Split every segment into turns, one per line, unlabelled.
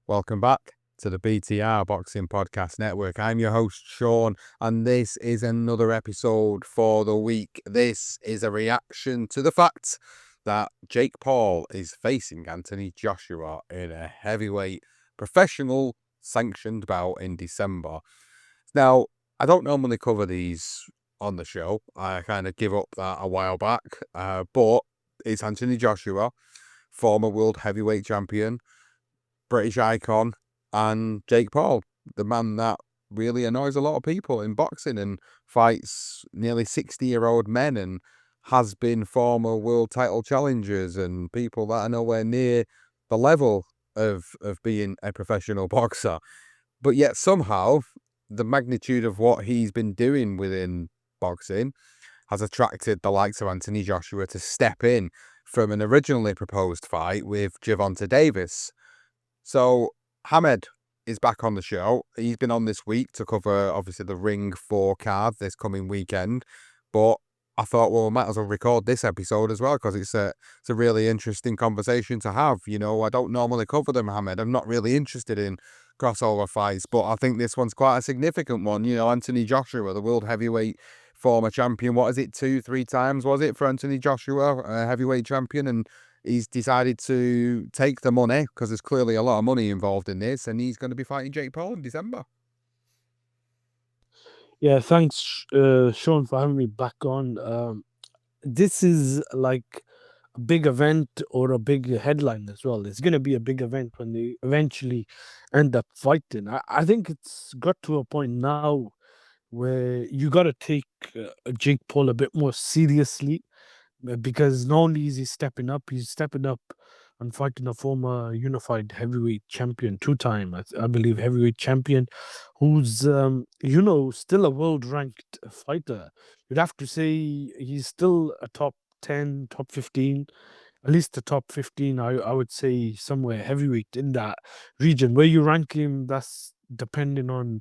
Welcome back to the BTR Boxing Podcast Network. I'm your host, Sean, and this is another episode for the week. This is a reaction to the fact that Jake Paul is facing Anthony Joshua in a heavyweight professional sanctioned bout in December. Now, I don't normally cover these on the show. I kind of give up that a while back, but it's Anthony Joshua, former world heavyweight champion, British icon, and Jake Paul, the man that really annoys a lot of people in boxing and fights nearly 60-year-old men and has been former world title challengers and people that are nowhere near the level of being a professional boxer. But yet somehow the magnitude of what he's been doing within boxing has attracted the likes of Anthony Joshua to step in from an originally proposed fight with Gervonta Davis. So Hamed is back on the show. He's been on this week to cover, obviously, the Ring 4 card this coming weekend. But I thought, well, we might as well record this episode as well because it's a really interesting conversation to have. You know, I don't normally cover them, Hamed. I'm not really interested in crossover fights, but I think this one's quite a significant one. You know, Anthony Joshua, the world heavyweight former champion. What is it, 2-3 times, was it, for Anthony Joshua, a heavyweight champion? And he's decided to take the money because there's clearly a lot of money involved in this, and he's going to be fighting Jake Paul in December.
Yeah, thanks, Sean, for having me back on. This is like a big event or a big headline as well. It's going to be a big event when they eventually end up fighting. I think it's got to a point now where you got to take Jake Paul a bit more seriously because not only is he he's stepping up and fighting a former unified heavyweight champion, two-time, I believe, heavyweight champion, who's still a world ranked fighter. You'd have to say he's still a top 10, top 15, at least the top 15. I would say somewhere heavyweight in that region. Where you rank him, that's depending on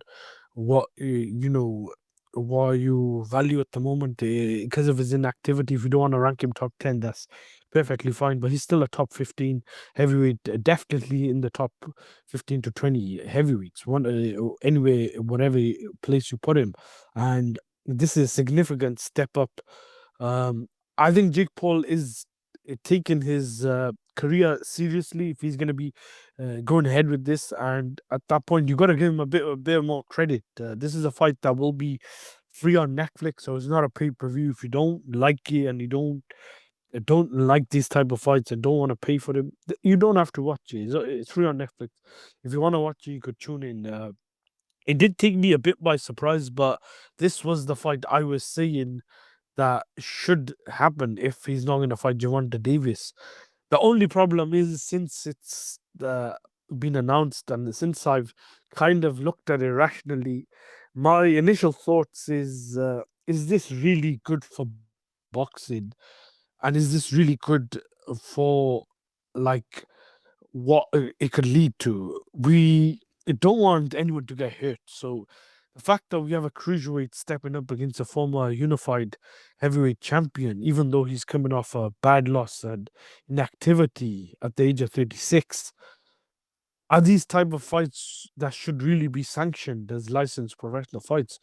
what what you value at the moment because of his inactivity. If you don't want to rank him top 10, that's perfectly fine, but he's still a top 15 heavyweight, definitely in the top 15 to 20 heavyweights, one anyway, whatever place you put him. And this is a significant step up. um I think Jake Paul is taking his career seriously if he's going to be going ahead with this. And at that point, you got to give him a bit more credit. This is a fight that will be free on Netflix, so it's not a pay per view. If you don't like it and you don't like these type of fights and don't want to pay for them, you don't have to watch it. It's free on Netflix. If you want to watch it, you could tune in. It did take me a bit by surprise, but this was the fight I was saying that should happen if he's not going to fight Gervonta Davis. The only problem is since it's been announced and since I've kind of looked at it rationally, my initial thoughts is this really good for boxing? And is this really good for like what it could lead to? We don't want anyone to get hurt. So the fact that we have a cruiserweight stepping up against a former unified heavyweight champion, even though he's coming off a bad loss and inactivity at the age of 36, are these type of fights that should really be sanctioned as licensed professional fights?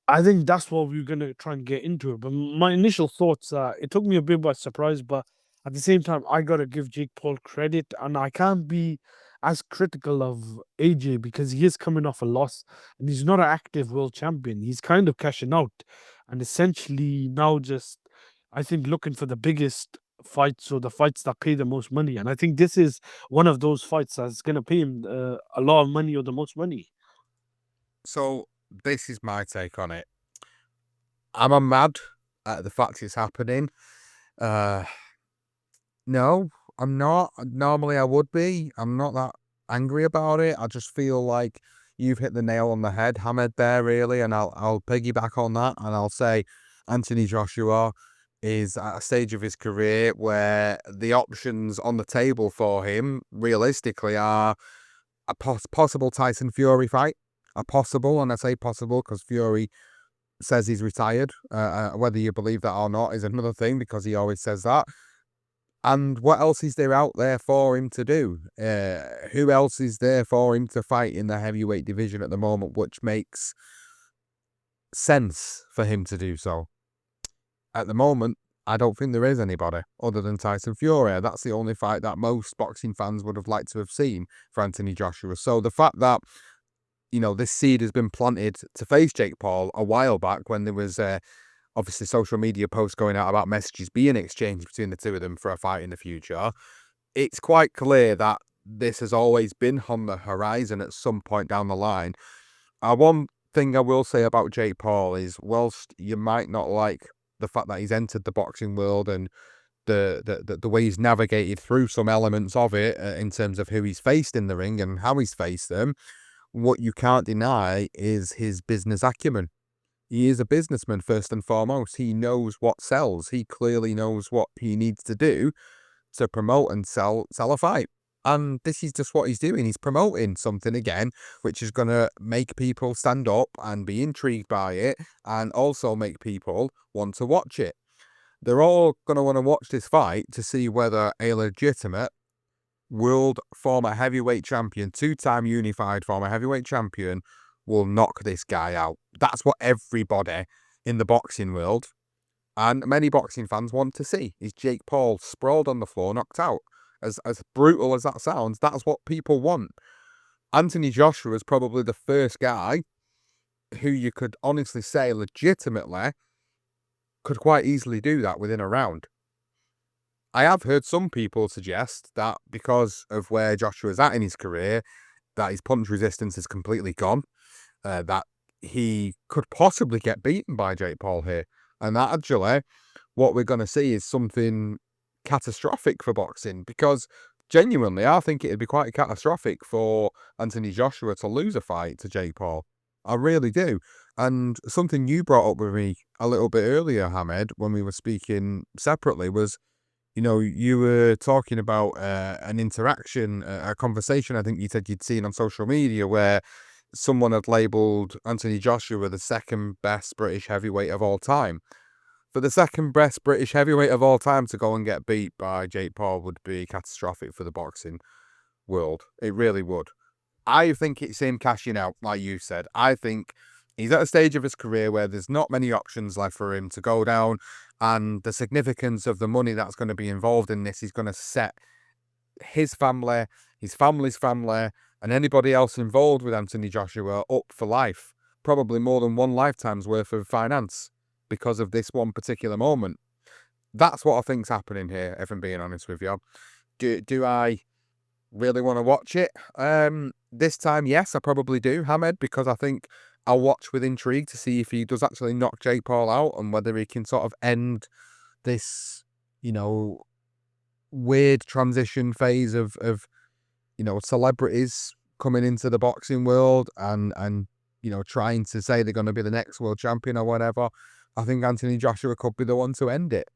I think that's what we're gonna try and get into it. But my initial thoughts, it took me a bit by surprise, but at the same time, I gotta give Jake Paul credit, and I can't be as critical of AJ because he is coming off a loss and he's not an active world champion. He's kind of cashing out and essentially now just, I think, looking for the biggest fights or the fights that pay the most money. And I think this is one of those fights that's gonna pay him a lot of money or the most money.
So this is my take on it. I'm mad at the fact it's happening. No, I'm not. Normally I would be. I'm not that angry about it. I just feel like you've hit the nail on the head, Hamed, there, really. And I'll piggyback on that and I'll say Anthony Joshua is at a stage of his career where the options on the table for him, realistically, are a possible Tyson Fury fight. A possible, and I say possible because Fury says he's retired. Whether you believe that or not is another thing because he always says that. And what else is there out there for him to do? Who else is there for him to fight in the heavyweight division at the moment, which makes sense for him to do so? At the moment, I don't think there is anybody other than Tyson Fury. That's the only fight that most boxing fans would have liked to have seen for Anthony Joshua. So the fact that, this seed has been planted to face Jake Paul a while back when there was obviously social media posts going out about messages being exchanged between the two of them for a fight in the future, it's quite clear that this has always been on the horizon at some point down the line. One thing I will say about Jake Paul is, whilst you might not like the fact that he's entered the boxing world and the way he's navigated through some elements of it in terms of who he's faced in the ring and how he's faced them, what you can't deny is his business acumen. He is a businessman first and foremost. He knows what sells. He clearly knows what he needs to do to promote and sell a fight. And this is just what he's doing. He's promoting something again, which is going to make people stand up and be intrigued by it, and also make people want to watch it. They're all going to want to watch this fight to see whether a legitimate world former heavyweight champion, two-time unified former heavyweight champion, will knock this guy out. That's what everybody in the boxing world and many boxing fans want to see, is Jake Paul sprawled on the floor, knocked out. As brutal as that sounds, that's what people want. Anthony Joshua is probably the first guy who you could honestly say legitimately could quite easily do that within a round. I have heard some people suggest that because of where Joshua's at in his career, that his punch resistance is completely gone, that he could possibly get beaten by Jake Paul here. And that actually, what we're going to see is something catastrophic for boxing, because genuinely, I think it'd be quite catastrophic for Anthony Joshua to lose a fight to Jake Paul. I really do. And something you brought up with me a little bit earlier, Hamed, when we were speaking separately, was, you were talking about an interaction, a conversation I think you said you'd seen on social media where someone had labelled Anthony Joshua the second best British heavyweight of all time. For the second best British heavyweight of all time to go and get beat by Jake Paul would be catastrophic for the boxing world. It really would. I think it's him cashing out, like you said. I think he's at a stage of his career where there's not many options left for him to go down, and the significance of the money that's going to be involved in this is going to set his family, his family's family, and anybody else involved with Anthony Joshua up for life. Probably more than one lifetime's worth of finance because of this one particular moment. That's what I think's happening here, if I'm being honest with you. Do I really want to watch it? This time, yes, I probably do, Hamed, because I think I'll watch with intrigue to see if he does actually knock Jake Paul out and whether he can sort of end this, weird transition phase of celebrities coming into the boxing world and trying to say they're going to be the next world champion or whatever. I think Anthony Joshua could be the one to end it.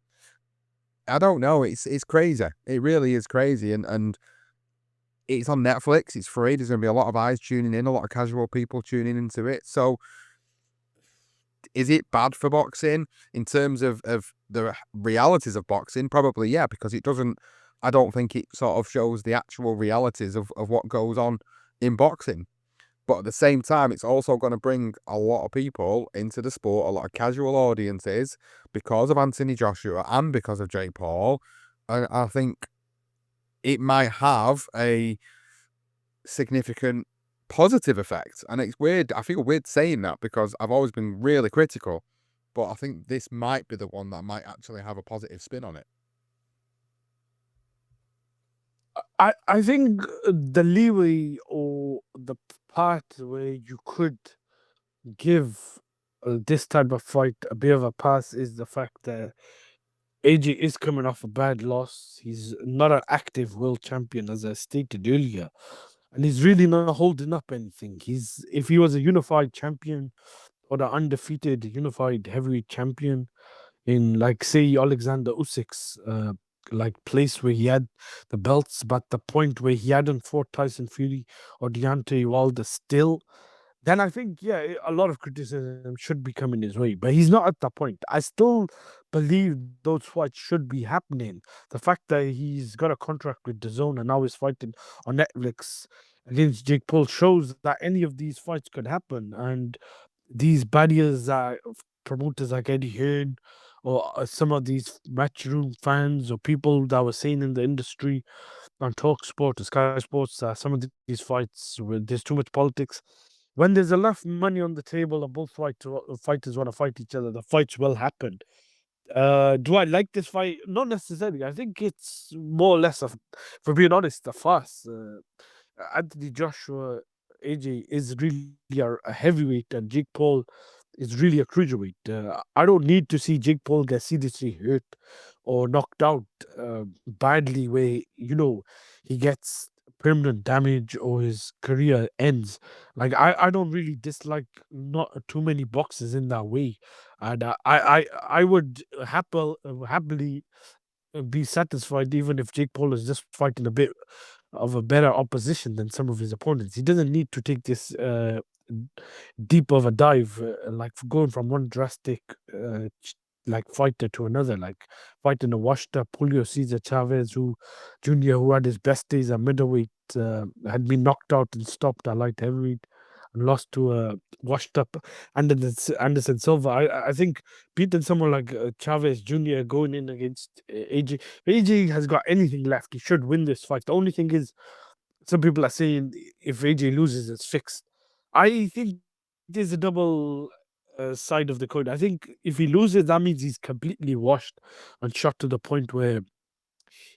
I don't know. It's crazy. It really is crazy. And it's on Netflix. It's free. There's going to be a lot of eyes tuning in, a lot of casual people tuning into it. So is it bad for boxing in terms of the realities of boxing? Probably, yeah, because I don't think it sort of shows the actual realities of what goes on in boxing. But at the same time, it's also going to bring a lot of people into the sport, a lot of casual audiences, because of Anthony Joshua and because of Jake Paul. I think it might have a significant positive effect. And it's weird. I feel weird saying that because I've always been really critical. But I think this might be the one that might actually have a positive spin on it.
I think the leeway or the part where you could give this type of fight a bit of a pass is the fact that AJ is coming off a bad loss. He's not an active world champion, as I stated earlier, and he's really not holding up anything. If he was a unified champion or the undefeated unified heavyweight champion in, like, say, Alexander Usyk's like place where he had the belts, but the point where he hadn't fought Tyson Fury or Deontay Wilder still, then I think, yeah, a lot of criticism should be coming his way. But he's not at that point. I still believe those fights should be happening. The fact that he's got a contract with DAZN and now is fighting on Netflix against Jake Paul shows that any of these fights could happen. And these barriers that promoters like Eddie Hearn or some of these matchroom fans or people that were saying in the industry on Talk Sport or Sky Sports, some of these fights where there's too much politics. When there's enough money on the table and both fighters want to fight each other, the fights will happen. Do I like this fight? Not necessarily. I think it's more or less, for being honest, a farce. Anthony Joshua, AJ is really a heavyweight, and Jake Paul is really a cruiserweight. I don't need to see Jake Paul get seriously hurt or knocked out badly, where he gets permanent damage or his career ends. Like I don't really dislike not too many boxes in that way, and I would happily be satisfied even if Jake Paul is just fighting a bit of a better opposition than some of his opponents. He doesn't need to take this deep of a dive, like going from one drastic like fighter to another, like fighting a washed up Julio Cesar Chavez, who Junior, who had his best days at middleweight, had been knocked out and stopped at light heavyweight and lost to a washed up Anderson Silva. I think beating someone like Chavez Jr. going in against AJ. If AJ has got anything left, he should win this fight. The only thing is, some people are saying if AJ loses, it's fixed. I think there's a double side of the coin. I think if he loses, that means he's completely washed and shot to the point where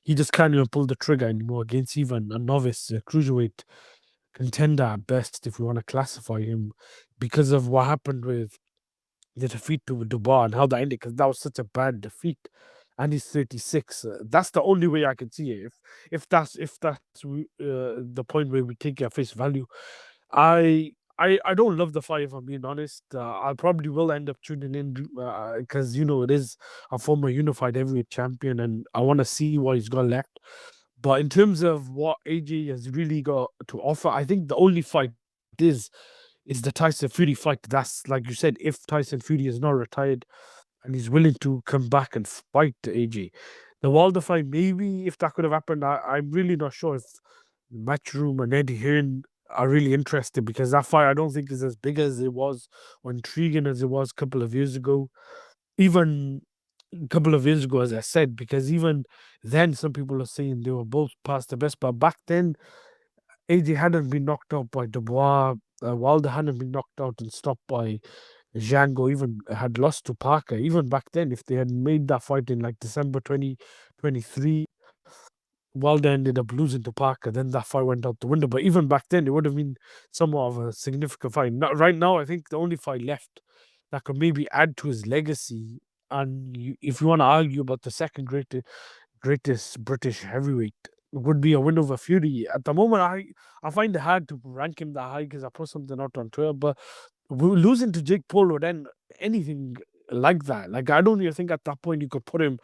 he just can't even pull the trigger anymore against even a novice cruiserweight contender at best, if we want to classify him, because of what happened with the defeat to Dubois and how that ended, because that was such a bad defeat. And he's 36. That's the only way I can see it. If that's the point where we take it at face value, I don't love the fight, if I'm being honest. I probably will end up tuning in because it is a former unified heavyweight champion, and I want to see what he's got left. But in terms of what AJ has really got to offer, I think the only fight is is the Tyson Fury fight. That's like you said, if Tyson Fury is not retired and he's willing to come back and fight AJ. The Wilder fight, maybe if that could have happened, I'm really not sure if Matchroom and Eddie Hearn are really interested, because that fight I don't think is as big as it was or intriguing as it was a couple of years ago. Even a couple of years ago, as I said, because even then some people are saying they were both past the best, but back then AJ hadn't been knocked out by Dubois. Wilder hadn't been knocked out and stopped by Django, even had lost to Parker. Even back then, if they had made that fight in like December 2023, Wilder ended up losing to Parker. Then that fight went out the window. But even back then, it would have been somewhat of a significant fight. Right now, I think the only fight left that could maybe add to his legacy, and if you want to argue about the second greatest British heavyweight, would be a win over Fury. At the moment, I find it hard to rank him that high because I put something out on Twitter, but losing to Jake Paul would end anything like that. Like, I don't even think at that point you could put him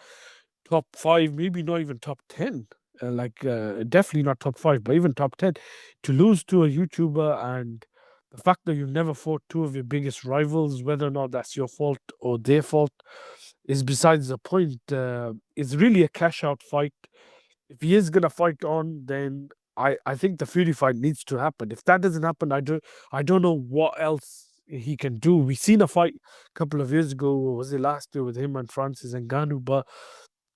top five, maybe not even top 10. Definitely not top five, but even top 10. To lose to a YouTuber, and the fact that you've never fought two of your biggest rivals, whether or not that's your fault or their fault, is besides the point. It's really a cash out fight. If he is gonna fight on, then I think the Fury fight needs to happen. If that doesn't happen, I don't know what else he can do. We seen a fight a couple of years ago, or was it last year, with him and Francis Ngannou? But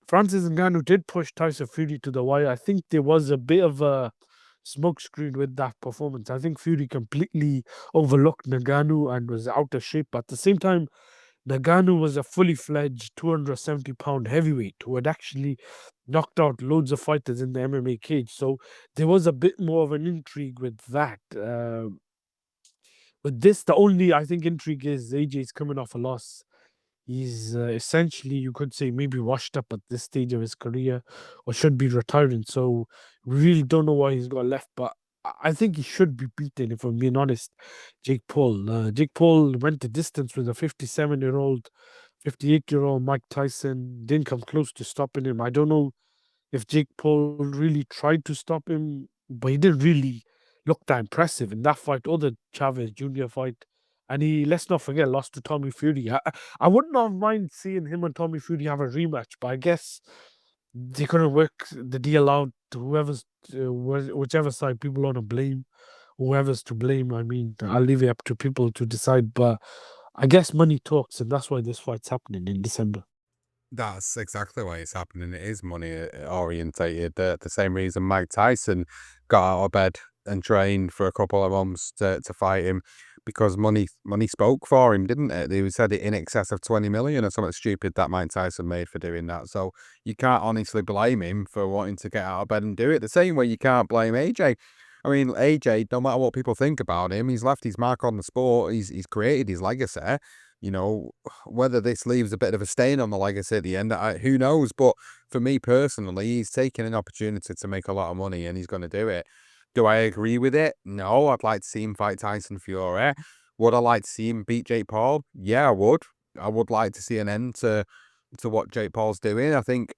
Francis Ngannou did push Tyson Fury to the wire. I think there was a bit of a smokescreen with that performance. I think Fury completely overlooked Ngannou and was out of shape. At the same time, Nagano was a fully fledged 270-pound heavyweight who had actually knocked out loads of fighters in the MMA cage. So there was a bit more of an intrigue with that. With this, the only I think intrigue is AJ's coming off a loss. He's essentially, you could say, maybe washed up at this stage of his career or should be retiring. So we really don't know what he's got left. But I think he should be beaten, if I'm being honest, Jake Paul. Jake Paul went the distance with a 57-year-old, 58-year-old Mike Tyson. Didn't come close to stopping him. I don't know if Jake Paul really tried to stop him, but he didn't really looked that impressive in that fight or the Chavez Jr. fight. And he, let's not forget, lost to Tommy Fury. I wouldn't have mind seeing him and Tommy Fury have a rematch, but I guess they couldn't work the deal out. Whoever's, whichever side people want to blame, whoever's to blame. I mean, I'll leave it up to people to decide. But I guess money talks, and that's why this fight's happening in December.
That's exactly why it's happening. It is money orientated. The same reason Mike Tyson got out of bed and trained for a couple of months to fight him, because money spoke for him, didn't it? They said it in excess of 20 million or something stupid that Mike Tyson made for doing that. So you can't honestly blame him for wanting to get out of bed and do it. The same way you can't blame AJ. I mean, AJ, no matter what people think about him, he's left his mark on the sport. He's created his legacy. You know, whether this leaves a bit of a stain on the legacy at the end, who knows? But for me personally, he's taking an opportunity to make a lot of money and he's going to do it. Do I agree with it? No, I'd like to see him fight Tyson Fury. Would I like to see him beat Jake Paul? Yeah, I would. I would like to see an end to what Jake Paul's doing. I think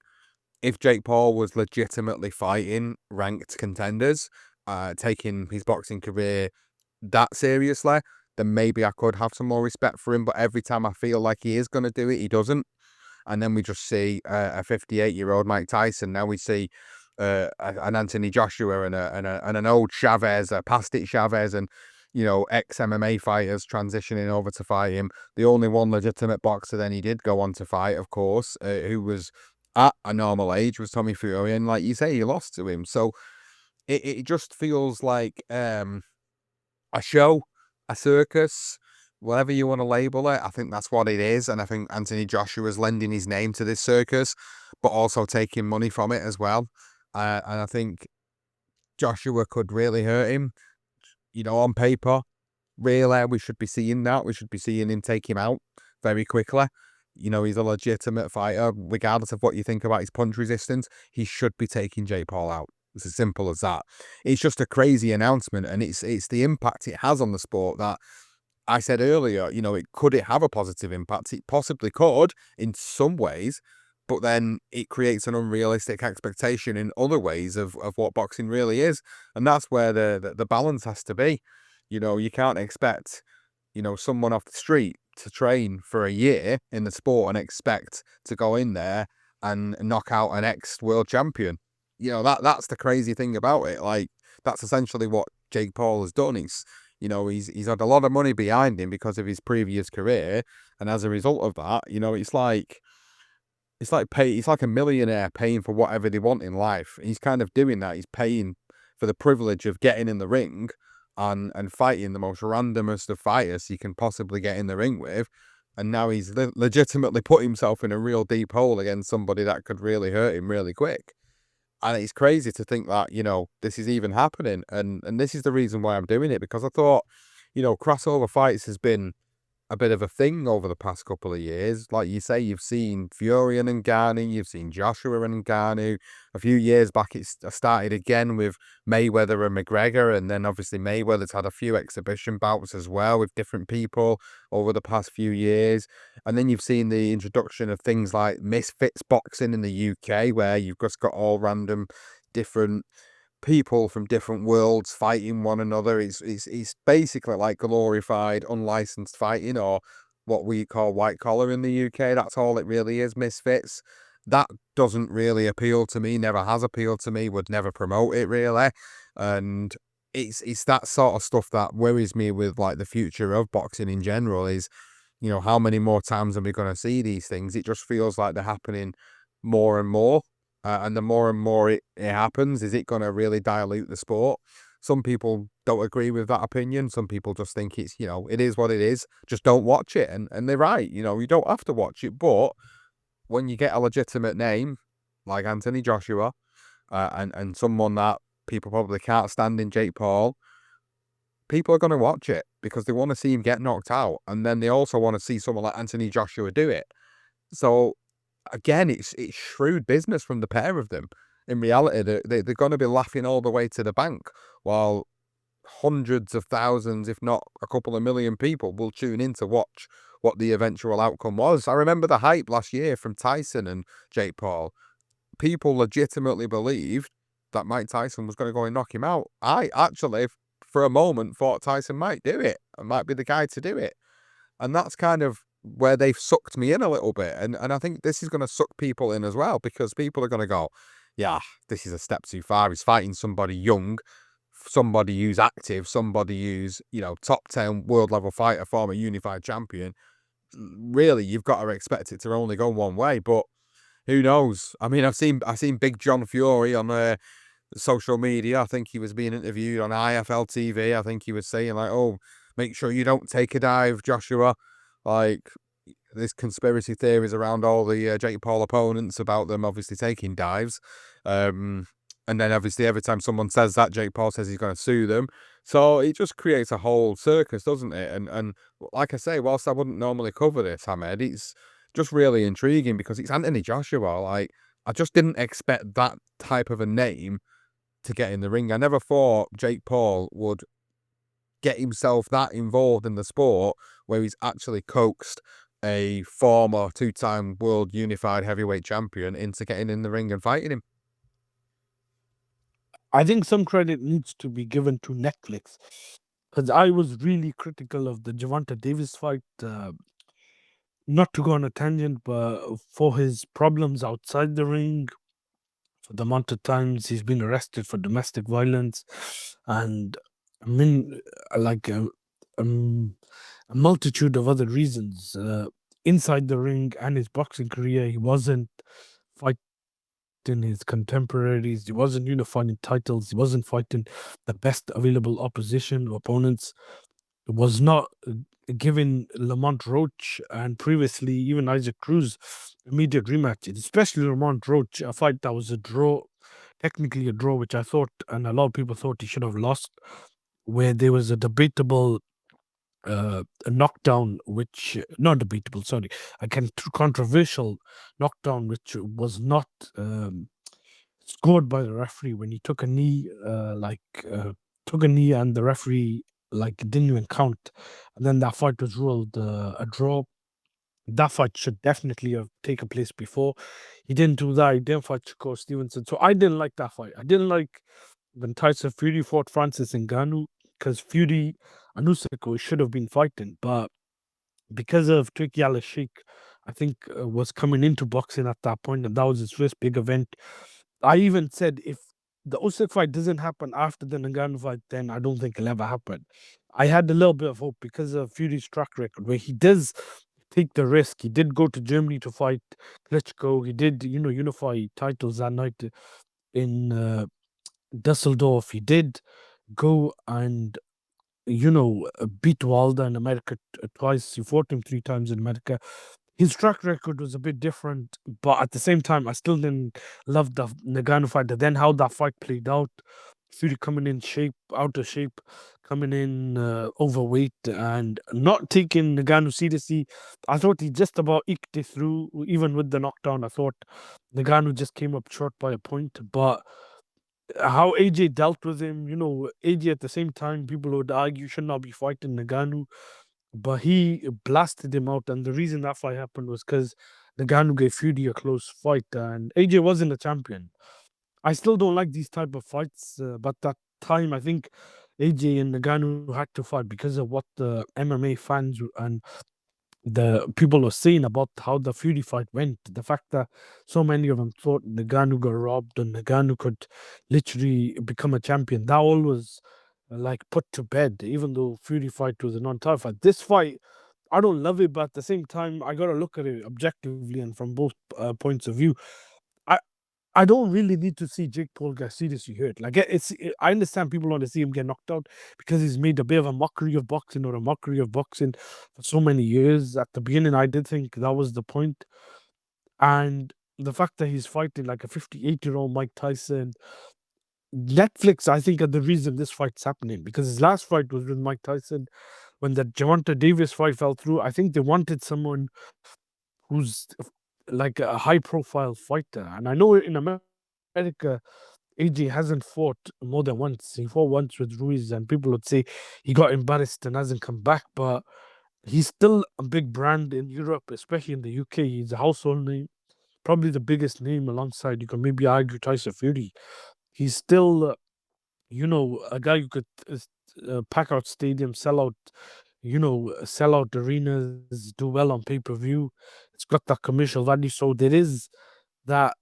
if Jake Paul was legitimately fighting ranked contenders, taking his boxing career that seriously, then maybe I could have some more respect for him. But every time I feel like he is going to do it, he doesn't. And then we just see a 58-year-old Mike Tyson. Now we see an Anthony Joshua and an old Chavez, a past it Chavez, and ex MMA fighters transitioning over to fight him. The only one legitimate boxer then he did go on to fight, of course, who was at a normal age, was Tommy Fury, and like you say, he lost to him. So it just feels like a show, a circus, whatever you want to label it. I think that's what it is. And I think Anthony Joshua is lending his name to this circus, but also taking money from it as well. And I think Joshua could really hurt him. On paper, really, we should be seeing that. We should be seeing him take him out very quickly. He's a legitimate fighter. Regardless of what you think about his punch resistance, he should be taking Jake Paul out. It's as simple as that. It's just a crazy announcement, and it's the impact it has on the sport that I said earlier. Could it have a positive impact? It possibly could in some ways, but then it creates an unrealistic expectation in other ways of what boxing really is, and that's where the balance has to be. You can't expect someone off the street to train for a year in the sport and expect to go in there and knock out an ex-world champion. That's the crazy thing about it. Like, that's essentially what Jake Paul has done. He's had a lot of money behind him because of his previous career, and as a result of that, it's like a millionaire paying for whatever they want in life. He's kind of doing that. He's paying for the privilege of getting in the ring and fighting the most randomest of fighters he can possibly get in the ring with. And now he's legitimately put himself in a real deep hole against somebody that could really hurt him really quick. And it's crazy to think that, this is even happening. And this is the reason why I'm doing it, because I thought, crossover fights has been a bit of a thing over the past couple of years. Like you say, you've seen Fury and Ngannou, you've seen Joshua and Ngannou. A few years back, it started again with Mayweather and McGregor, and then obviously Mayweather's had a few exhibition bouts as well with different people over the past few years. And then you've seen the introduction of things like Misfits boxing in the UK, where you've just got all random different people from different worlds fighting one another. It's basically like glorified unlicensed fighting, or what we call white collar in the UK. That's all it really is, Misfits. That doesn't really appeal to me, never has appealed to me, would never promote it really. And it's that sort of stuff that worries me with like the future of boxing in general. Is how many more times are we going to see these things? It just feels like they're happening more and more. And the more and more it happens, is it going to really dilute the sport? Some people don't agree with that opinion. Some people just think it's, it is what it is. Just don't watch it. And they're right. You don't have to watch it. But when you get a legitimate name like Anthony Joshua and someone that people probably can't stand in Jake Paul, people are going to watch it because they want to see him get knocked out. And then they also want to see someone like Anthony Joshua do it. So again, it's shrewd business from the pair of them. In reality, they're going to be laughing all the way to the bank, while hundreds of thousands, if not a couple of million people, will tune in to watch what the eventual outcome was. I remember the hype last year from Tyson and Jake Paul. People legitimately believed that Mike Tyson was going to go and knock him out. I actually, for a moment, thought Tyson might do it and might be the guy to do it. And that's kind of where they've sucked me in a little bit. And I think this is going to suck people in as well, because people are going to go, yeah, this is a step too far. He's fighting somebody young, somebody who's active, somebody who's, top 10 world level fighter, former unified champion. Really, you've got to expect it to only go one way. But who knows? I mean, I've seen Big John Fury on social media. I think he was being interviewed on IFL TV. I think he was saying like, "Oh, make sure you don't take a dive, Joshua." Like, there's conspiracy theories around all the Jake Paul opponents about them obviously taking dives. And then obviously every time someone says that, Jake Paul says he's going to sue them. So it just creates a whole circus, doesn't it? And like I say, whilst I wouldn't normally cover this, Hamed, it's just really intriguing because it's Anthony Joshua. Like, I just didn't expect that type of a name to get in the ring. I never thought Jake Paul would get himself that involved in the sport where he's actually coaxed a former two-time world unified heavyweight champion into getting in the ring and fighting him.
I think some credit needs to be given to Netflix, because I was really critical of the Gervonta Davis fight. Not to go on a tangent, but for his problems outside the ring, for the amount of times he's been arrested for domestic violence, and I mean, like a multitude of other reasons. Inside the ring and his boxing career, he wasn't fighting his contemporaries, he wasn't unifying titles, he wasn't fighting the best available opposition or opponents. It was not giving Lamont Roach and previously even Isaac Cruz immediate rematches, especially Lamont Roach, a fight that was a draw, technically a draw, which I thought, and a lot of people thought he should have lost, where there was a debatable a knockdown, which not debatable, sorry, a controversial knockdown, which was not scored by the referee when he took a knee, took a knee, and the referee like didn't even count, and then that fight was ruled a draw. That fight should definitely have taken place before. He didn't do that. He didn't fight Shakur Stevenson, so I didn't like that fight. I didn't like when Tyson Fury fought Francis Ngannou, because Fury and Usyk should have been fighting, but because of Tricky Al Sheikh, I think was coming into boxing at that point, and that was his first big event. I even said if the Usyk fight doesn't happen after the Ngannou fight, then I don't think it'll ever happen. I had a little bit of hope because of Fury's track record, where he does take the risk. He did go to Germany to fight Klitschko. He did, unify titles that night in Dusseldorf. He did go and beat Wilder in America twice. He fought him 3 times in America. His track record was a bit different, but at the same time, I still didn't love the Nagano fight. And then how that fight played out, Fury coming in shape, out of shape, coming in overweight, and not taking Nagano seriously. I thought he just about eked it through, even with the knockdown. I thought Nagano just came up short by a point, but how AJ dealt with him, AJ at the same time, people would argue should not be fighting Nagano, but he blasted him out. And the reason that fight happened was because Nagano gave Fury a close fight, and AJ wasn't a champion. I still don't like these type of fights, but that time I think AJ and Nagano had to fight because of what the MMA fans and the people were saying about how the Fury fight went. The fact that so many of them thought Nagano got robbed and Nagano could literally become a champion, that all was like put to bed, even though Fury fight was a non-title fight. This fight, I don't love it, but at the same time, I gotta look at it objectively and from both points of view. I I don't really need to see Jake Paul get seriously hurt. Like I understand people want to see him get knocked out because he's made a bit of a mockery of boxing or a mockery of boxing for so many years. At the beginning, I did think that was the point, and the fact that he's fighting like a 58-year-old Mike Tyson. Netflix, I think, are the reason this fight's happening, because his last fight was with Mike Tyson. When the Gervonta Davis fight fell through, I think they wanted someone who's like a high profile fighter. And I know in America, AJ hasn't fought more than once. He fought once with Ruiz, and people would say he got embarrassed and hasn't come back. But he's still a big brand in Europe, especially in the UK. He's a household name, probably the biggest name alongside, you can maybe argue, Tyson Fury. He's still a guy who could pack out stadiums, sell out arenas, do well on pay-per-view. It's got that commercial value, so there is that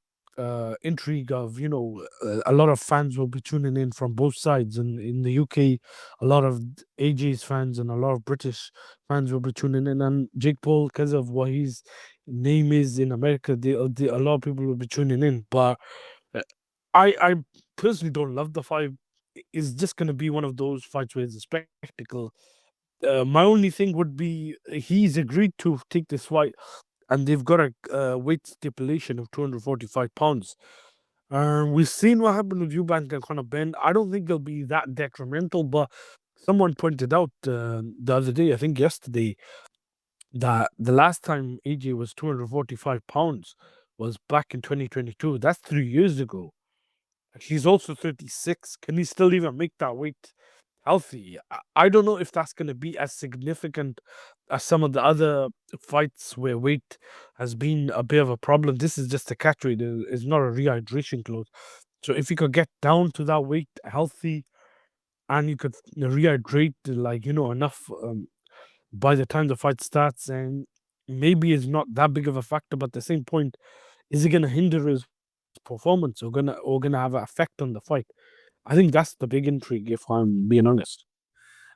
intrigue of a lot of fans will be tuning in from both sides. And in the UK, a lot of AJ's fans and a lot of British fans will be tuning in. And Jake Paul, because of what his name is in America, a lot of people will be tuning in. But uh, I personally don't love the fight. It's just going to be one of those fights where it's a spectacle. My only thing would be he's agreed to take this fight, and they've got a weight stipulation of 245 pounds. We've seen what happened with Eubank and Conor Ben. I don't think it'll be that detrimental, but someone pointed out the other day, I think yesterday, that the last time AJ was 245 pounds was back in 2022. That's 3 years ago. He's also 36. Can he still even make that weight healthy? I don't know if that's going to be as significant as some of the other fights where weight has been a bit of a problem. This is just a catch weight. It's not a rehydration close. So if you could get down to that weight healthy and you could rehydrate enough by the time the fight starts, and maybe it's not that big of a factor, but at the same point, is it going to hinder his performance or gonna have an effect on the fight? I think that's the big intrigue, if I'm being honest.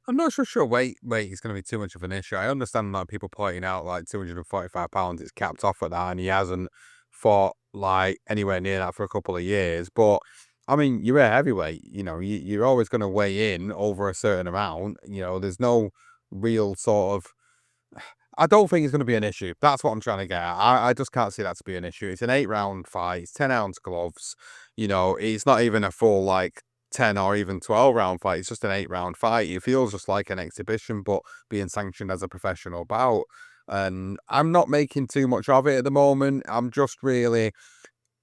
I'm not so sure weight is going to be too much of an issue. I understand like people pointing out like 245 pounds, it's capped off at that, and he hasn't fought like anywhere near that for a couple of years. But I mean, you're a heavyweight. You're always going to weigh in over a certain amount. There's no real sort of. I don't think it's going to be an issue. That's what I'm trying to get at. I just can't see that to be an issue. It's an 8 round fight. It's 10 ounce gloves. It's not even a full like 10 or even 12 round fight. It's just an 8 round fight. It feels just like an exhibition, but being sanctioned as a professional bout. And I'm not making too much of it at the moment. I'm just really,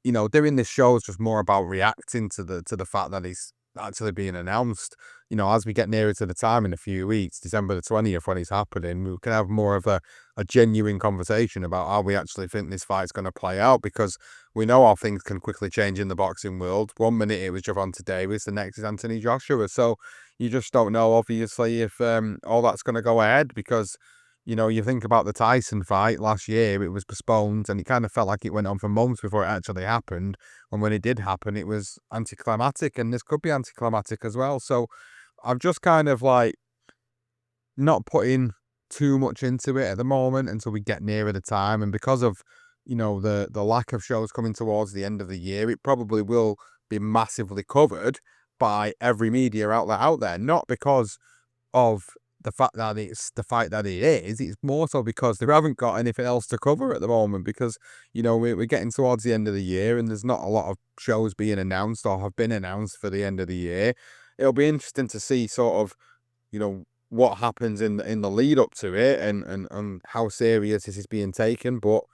doing this show is just more about reacting to the fact that it's actually being announced. As we get nearer to the time in a few weeks, December the 20th, when it's happening, we can have more of a genuine conversation about how we actually think this fight's going to play out, because we know how things can quickly change in the boxing world. 1 minute it was Gervonta Davis, the next is Anthony Joshua. So you just don't know, obviously, if all that's going to go ahead, because you think about the Tyson fight last year, it was postponed and it kind of felt like it went on for months before it actually happened. And when it did happen, it was anticlimactic, and this could be anticlimactic as well. So I'm just kind of like not putting too much into it at the moment until we get nearer the time. And because of, the lack of shows coming towards the end of the year, it probably will be massively covered by every media outlet out there. Not because of the fact that it's the fight that it is, it's more so because they haven't got anything else to cover at the moment, because, we're getting towards the end of the year and there's not a lot of shows being announced or have been announced for the end of the year. It'll be interesting to see sort of, what happens in the lead up to it, and how serious this is being taken. But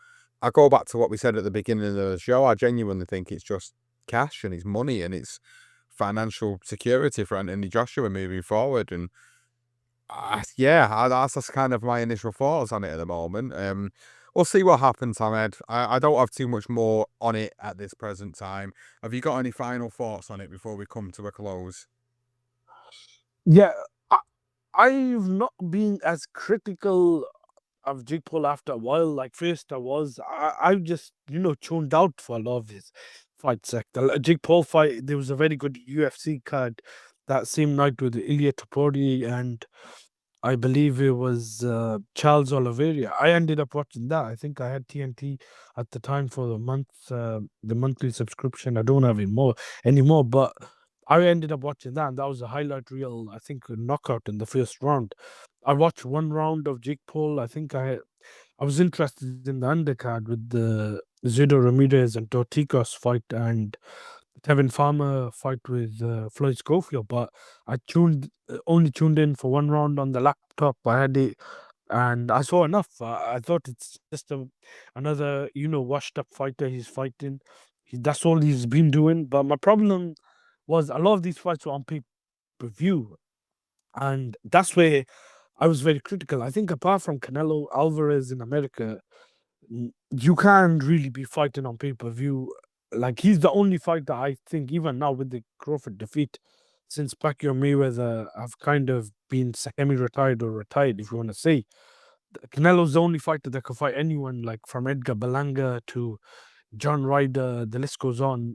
I go back to what we said at the beginning of the show. I genuinely think it's just cash and it's money and it's financial security for Anthony Joshua moving forward. And that's just kind of my initial thoughts on it at the moment. We'll see what happens, Ahmed. I don't have too much more on it at this present time. Have you got any final thoughts on it before we come to a close?
Yeah, I, I've not been as critical of Jake Paul after a while. Like first, I've just tuned out for a lot of his fights. Like the Jake Paul fight, there was a very good UFC card that same night with Ilya Topuria and I believe it was Charles Oliveira. I ended up watching that. I think I had TNT at the time for the monthly subscription. I don't have it more anymore, but I ended up watching that, and that was a highlight reel. I think a knockout in the first round. I watched one round of Jake Paul. I was interested in the undercard with the Zudo Ramirez and Torticos fight and Tevin Farmer fight with Floyd Schofield, but I only tuned in for one round on the laptop. I had it, and I saw enough. I thought it's just another washed up fighter he's fighting. That's all he's been doing. But my problem was a lot of these fights were on pay per view, and that's where I was very critical. I think apart from Canelo Alvarez in America, you can't really be fighting on pay per view. Like he's the only fighter I think, even now with the Crawford defeat, since Pacquiao Mayweather have kind of been semi-retired or retired, if you want to say. Canelo's the only fighter that can fight anyone, like from Edgar Berlanga to John Ryder, the list goes on.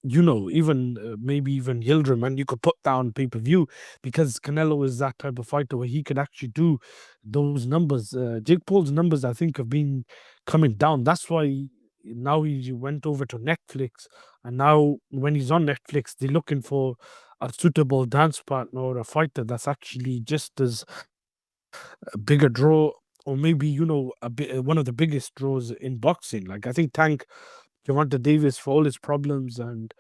Even maybe even Yildirim, and you could put that on pay per view because Canelo is that type of fighter where he could actually do those numbers. Jake Paul's numbers, I think, have been coming down. That's why now he went over to Netflix, and now when he's on Netflix, they're looking for a suitable dance partner or a fighter that's actually just as a bigger draw, or maybe a bit one of the biggest draws in boxing. Like I think Tank Gervonta Davis, for all his problems and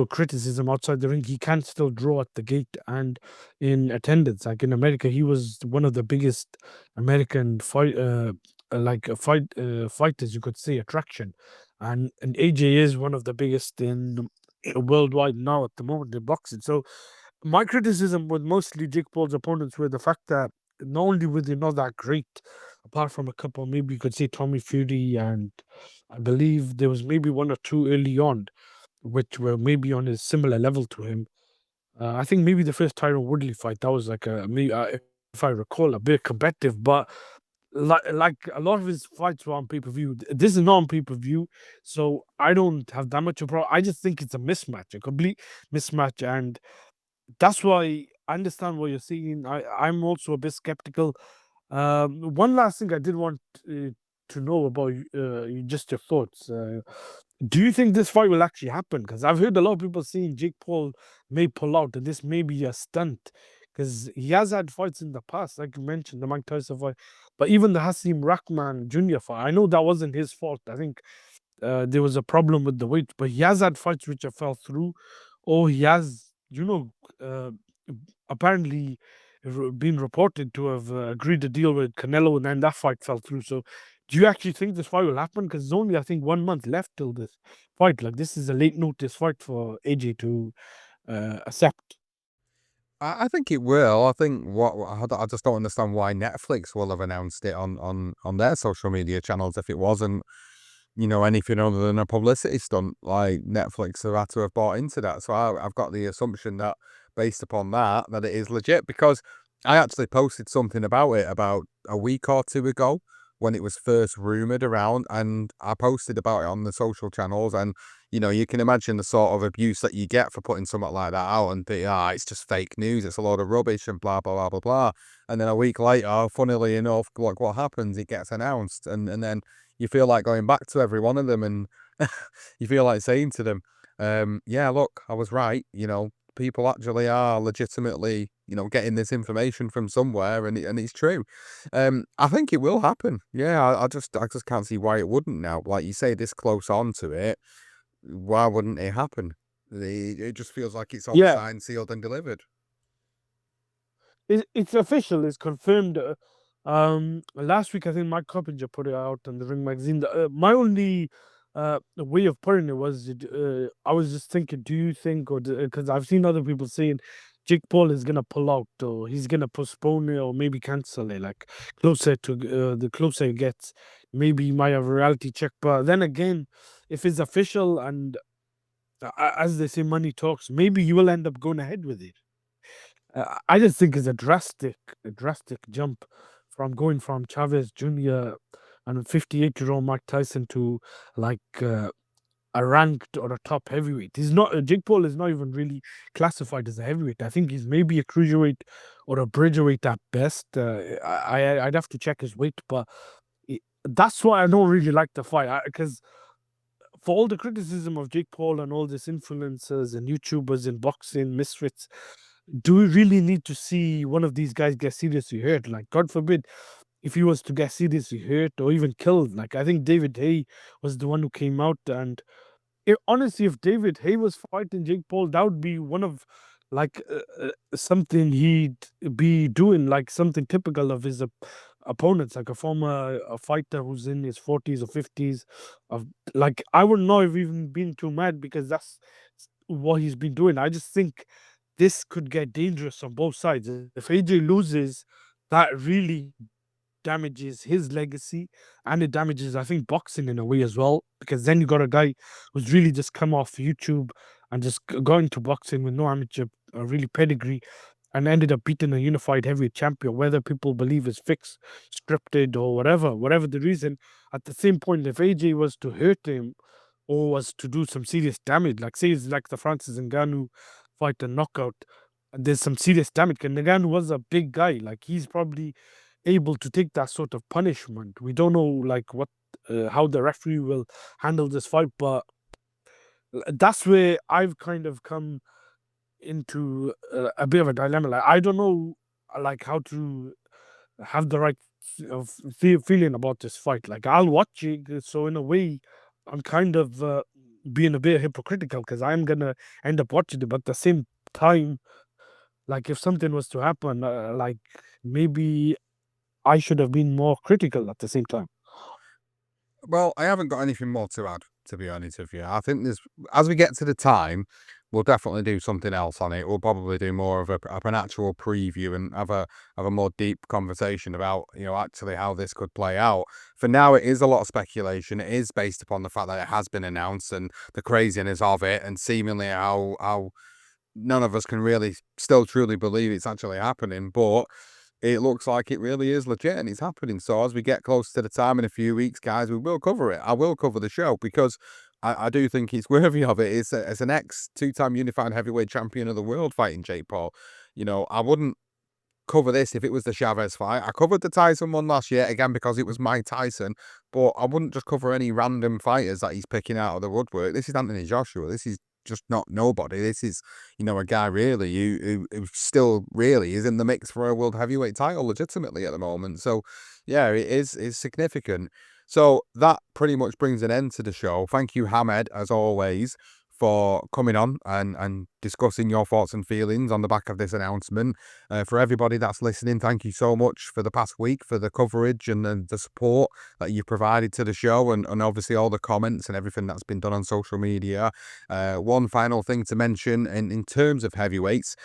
criticism outside the ring, he can still draw at the gate and in attendance. Like in America, he was one of the biggest American fighters, you could say, attraction, and AJ is one of the biggest in worldwide now at the moment in boxing. So my criticism with mostly Jake Paul's opponents were the fact that not only were they not that great, apart from a couple, maybe you could say Tommy Fury, and I believe there was maybe one or two early on, which were maybe on a similar level to him. I think maybe the first Tyron Woodley fight that was like if I recall, a bit competitive, but like a lot of his fights were on pay per view. This is not on pay per view, so I don't have that much of a problem. I just think it's a mismatch, a complete mismatch, and that's why I understand what you're saying. I'm also a bit skeptical. One last thing I did want to know about just your thoughts. Do you think this fight will actually happen? Because I've heard a lot of people saying Jake Paul may pull out, and this may be a stunt. Because he has had fights in the past, like you mentioned, the Mike Tyson fight, but even the Hasim Rahman Jr. fight. I know that wasn't his fault. I think there was a problem with the weight, but he has had fights which have fell through, or he has, uh, apparently been reported to have agreed to deal with Canelo, and then that fight fell through. So, do you actually think this fight will happen? Because there's only, I think, 1 month left till this fight. Like, this is a late notice fight for AJ to accept.
I think it will. I think I just don't understand why Netflix will have announced it on their social media channels if it wasn't, anything other than a publicity stunt. Like Netflix have had to have bought into that. So I've got the assumption that based upon that it is legit, because I actually posted something about it about a week or two ago when it was first rumored around, and I posted about it on the social channels. And you can imagine the sort of abuse that you get for putting something like that out and be, it's just fake news, it's a load of rubbish and blah, blah, blah, blah, blah. And then a week later, funnily enough, like what happens, it gets announced. And then you feel like going back to every one of them and you feel like saying to them, yeah, look, I was right. People actually are legitimately, getting this information from somewhere, and it's true. I think it will happen. Yeah, I just can't see why it wouldn't now. Like you say, this close on to it, why wouldn't it happen? It just feels like it's all
Yeah,
signed, sealed, and delivered.
it's official. It's confirmed. Last week I think Mike Coppinger put it out on the Ring magazine. My only way of putting it was, I was just thinking, do you think, or because I've seen other people saying Jake Paul is gonna pull out, or he's gonna postpone it, or maybe cancel it, like closer to the closer it gets, maybe he might have a reality check. But then again, if it's official and as they say, money talks, maybe you will end up going ahead with it. I just think it's a drastic jump from going from Chavez Jr. and 58-year-old Mike Tyson to like a ranked or a top heavyweight. He's not. Jake Paul is not even really classified as a heavyweight. I think he's maybe a cruiserweight or a bridgerweight at best. I'd have to check his weight, but that's why I don't really like the fight, because for all the criticism of Jake Paul and all these influencers and YouTubers in boxing misfits, do we really need to see one of these guys get seriously hurt? Like, God forbid, if he was to get seriously hurt or even killed. Like, I think David Hay was the one who came out, and honestly, if David Hay was fighting Jake Paul, that would be one of like something he'd be doing, like something typical of his opponents, like a former fighter who's in his 40s or 50s. Of like, I would not have even been too mad because that's what he's been doing. I just think this could get dangerous on both sides. If AJ loses, that really damages his legacy, and it damages, I think, boxing in a way as well, because then you got a guy who's really just come off YouTube and just got into boxing with no amateur really pedigree, and ended up beating a unified heavyweight champion, whether people believe it's fixed, scripted, or whatever the reason. At the same point, if AJ was to hurt him or was to do some serious damage, like say it's like the Francis Ngannou fight and knockout, there's some serious damage. And Ngannou was a big guy, like he's probably able to take that sort of punishment. We don't know like what how the referee will handle this fight, but that's where I've kind of come into a bit of a dilemma. Like I don't know, like how to have the right feeling about this fight. Like I'll watch it, so in a way, I'm kind of being a bit hypocritical because I'm gonna end up watching it, but at the same time, like if something was to happen, like maybe I should have been more critical at the same time.
Well, I haven't got anything more to add, to be honest with you. I think there's, as we get to the time, we'll definitely do something else on it. We'll probably do more of an actual preview and have a more deep conversation about, you know, actually how this could play out. For now, it is a lot of speculation. It is based upon the fact that it has been announced and the craziness of it, and seemingly how none of us can really still truly believe it's actually happening. But it looks like it really is legit and it's happening. So as we get close to the time in a few weeks, guys, we will cover it. I will cover the show because I do think it's worthy of it. It's as an ex two-time unified heavyweight champion of the world fighting Jake Paul. You know, I wouldn't cover this if it was the Chavez fight. I covered the Tyson one last year, again, because it was Mike Tyson, but I wouldn't just cover any random fighters that he's picking out of the woodwork. This is Anthony Joshua. This is just not nobody. This is, you know, a guy really who still really is in the mix for a world heavyweight title legitimately at the moment. So, yeah, it's significant. So that pretty much brings an end to the show. Thank you, Hamed, as always, for coming on and discussing your thoughts and feelings on the back of this announcement. For everybody that's listening, thank you so much for the past week, for the coverage and the support that you provided to the show, and obviously all the comments and everything that's been done on social media. One final thing to mention in terms of heavyweights,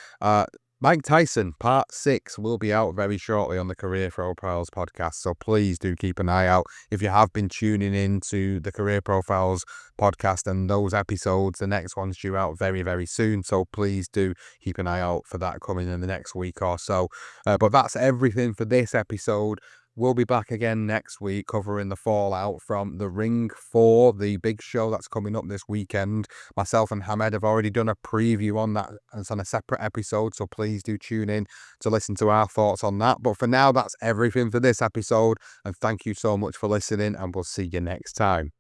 Mike Tyson, part 6, will be out very shortly on the Career Profiles podcast. So please do keep an eye out. If you have been tuning in to the Career Profiles podcast and those episodes, the next one's due out very, very soon. So please do keep an eye out for that coming in the next week or so. But that's everything for this episode. We'll be back again next week covering the fallout from the Ring 4, the big show that's coming up this weekend. Myself and Hamed have already done a preview on that. It's on a separate episode, so please do tune in to listen to our thoughts on that. But for now, that's everything for this episode, and thank you so much for listening, and we'll see you next time.